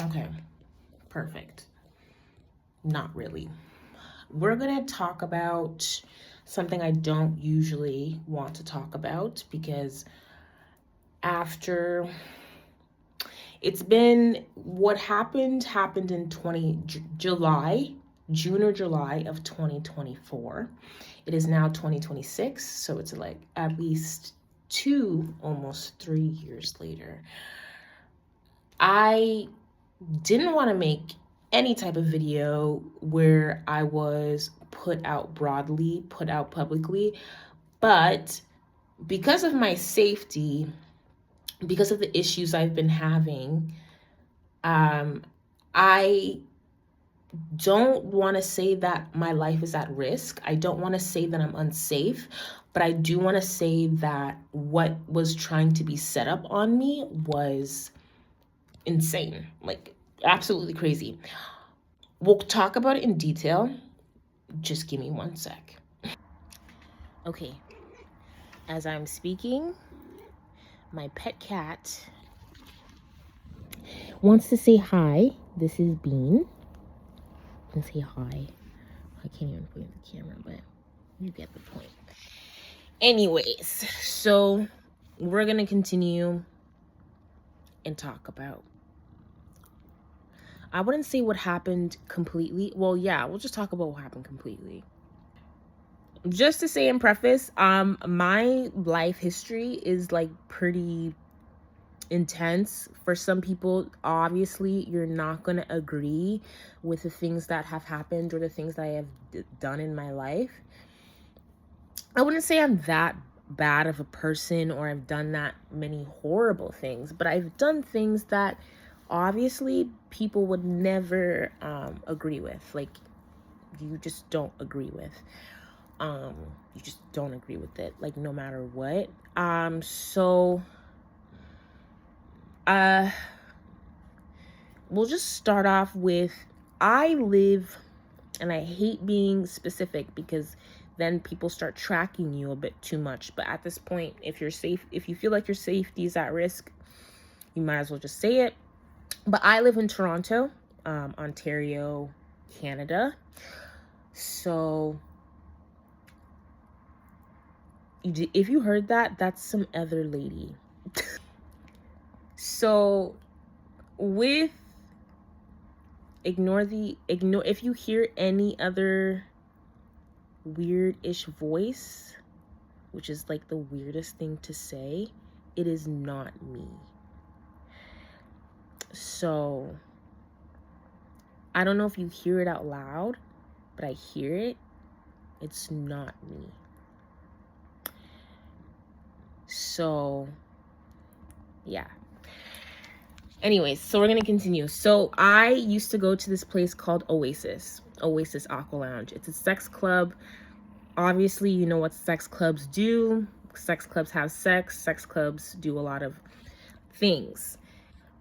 Okay, perfect. Not really. We're going to talk about something I don't usually want to talk about because after it's been what happened in July, June or July of 2024. It is now 2026, so it's like at least two, almost 3 years later. I didn't want to make any type of video where I was put out broadly, put out publicly, but because of my safety, because of the issues I've been having, um, I don't want to say that my life is at risk. I don't want to say that I'm unsafe, but I do want to say that what was trying to be set up on me was insane, like absolutely crazy. We'll talk about it in detail. Just give me one sec. Okay, as I'm speaking, my pet cat wants to say hi. This is Bean. And say hi. I can't even point the camera, but you get the point. Anyways, so we're gonna continue and talk about. I wouldn't say what happened completely. Well, yeah, we'll just talk about what happened completely. Just to say in preface, my life history is like pretty intense. For some people, obviously, you're not gonna agree with the things that have happened or the things that I have done in my life. I wouldn't say I'm that bad of a person or I've done that many horrible things, but I've done things that obviously people would never agree with. Like, you just don't agree with. You just don't agree with it, like, no matter what. So we'll just start off with, I live, and I hate being specific because then people start tracking you a bit too much. But at this point, if you're safe, if you feel like your safety is at risk, you might as well just say it. But I live in Toronto, Ontario, Canada. So if you heard that, that's some other lady. So with ignore if you hear any other weird-ish voice, which is like the weirdest thing to say, it is not me. So I don't know if you hear it out loud, but I hear it. It's not me. So yeah. Anyways, so we're gonna continue. So I used to go to this place called Oasis Aqua Lounge. It's a sex club. Obviously, you know what sex clubs do. Sex clubs have sex. Sex clubs do a lot of things.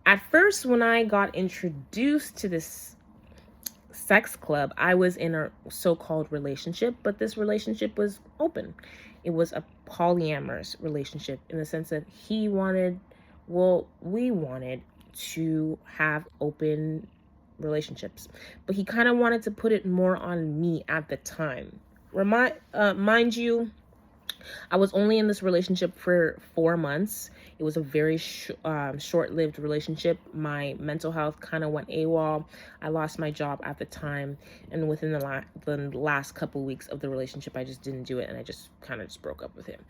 At first, when I got introduced to this sex club, I was in a so-called relationship, but this relationship was open. It was a polyamorous relationship in the sense that we wanted to have open relationships, but he kind of wanted to put it more on me at the time. Mind you, I was only in this relationship for 4 months. It was a very short-lived relationship. My mental health kind of went AWOL. I lost my job at the time, and within the last couple weeks of the relationship, I just didn't do it, and I just kind of broke up with him.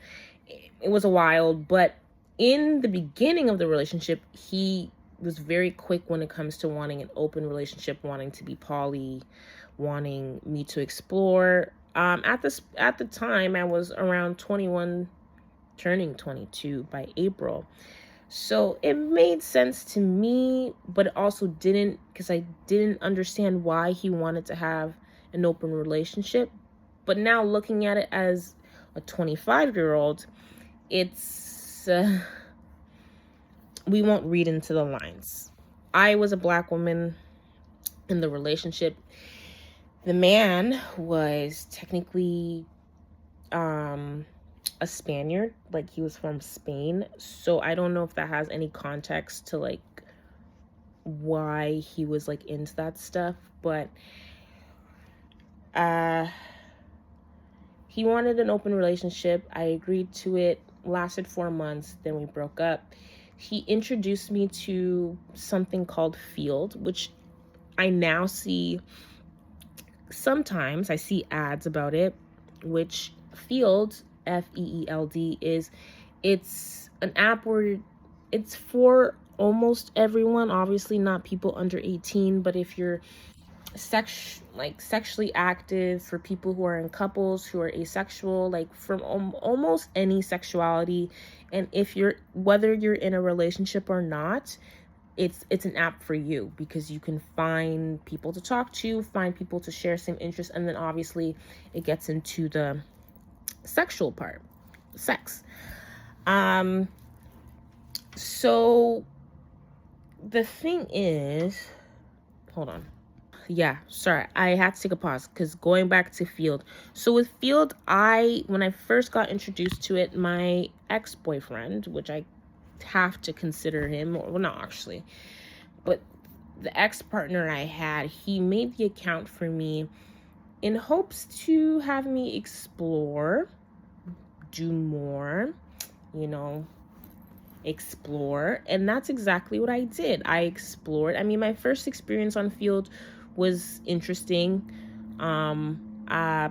It was a while, but in the beginning of the relationship, he was very quick when it comes to wanting an open relationship, wanting to be poly, wanting me to explore. At the time, I was around 21, turning 22 by April. So it made sense to me, but it also didn't, because I didn't understand why he wanted to have an open relationship. But now looking at it as a 25-year-old, it's we won't read into the lines. I was a Black woman in the relationship. The man was technically a Spaniard, like he was from Spain. So I don't know if that has any context to like why he was like into that stuff, but he wanted an open relationship. I agreed to it, lasted 4 months, then we broke up. He introduced me to something called Field, which I now see sometimes. I see ads about it, which Field, F-E-E-L-D, it's an app where it's for almost everyone, obviously not people under 18, but if you're sexually active, for people who are in couples, who are asexual, like from almost any sexuality, and whether you're in a relationship or not, it's an app for you, because you can find people to talk to, find people to share same interests, and then obviously it gets into the sexual part, sex. So the thing is, hold on. Yeah, sorry, I had to take a pause because going back to Field. So with Field, when I first got introduced to it, my ex-boyfriend, which I have to consider him, well, not actually, but the ex-partner I had, he made the account for me in hopes to have me explore, do more, explore. And that's exactly what I did. I explored. I mean, my first experience on Field was interesting. I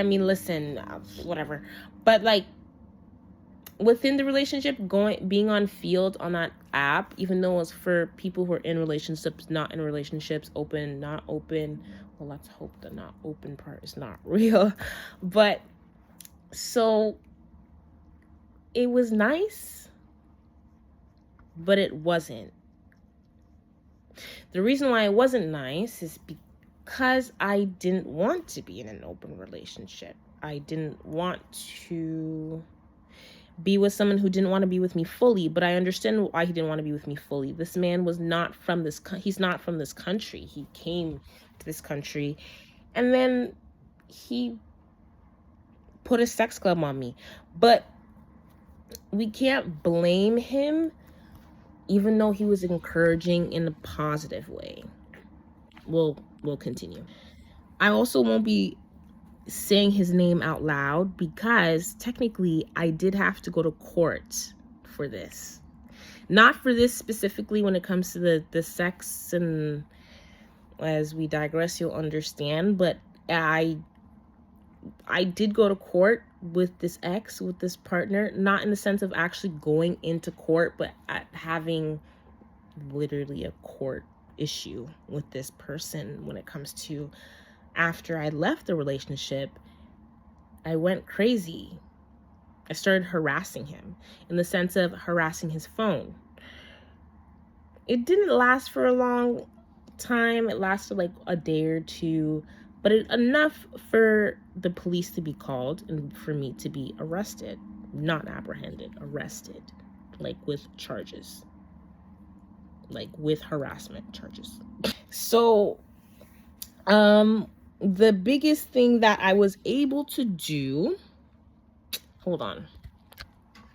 mean, listen, whatever. But like within the relationship, being on Field on that app, even though it was for people who are in relationships, not in relationships, open, not open. Well, let's hope the not open part is not real. But so it was nice, but it wasn't. The reason why it wasn't nice is because I didn't want to be in an open relationship. I didn't want to be with someone who didn't want to be with me fully, but I understand why he didn't want to be with me fully. This man was not from this, he's not from this country. He came to this country and then he put a sex club on me. But we can't blame him, even though he was encouraging in a positive way. We'll continue. I also won't be saying his name out loud because technically I did have to go to court for this. Not for this specifically when it comes to the sex, and as we digress, you'll understand, but I did go to court with this with this partner, not in the sense of actually going into court, but having literally a court issue with this person when it comes to, after I left the relationship, I went crazy. I started harassing him in the sense of harassing his phone. It didn't last for a long time. It lasted like a day or two, but enough for the police to be called and for me to be arrested, not apprehended, arrested, like with charges, like with harassment charges. So, the biggest thing that I was able to do, hold on.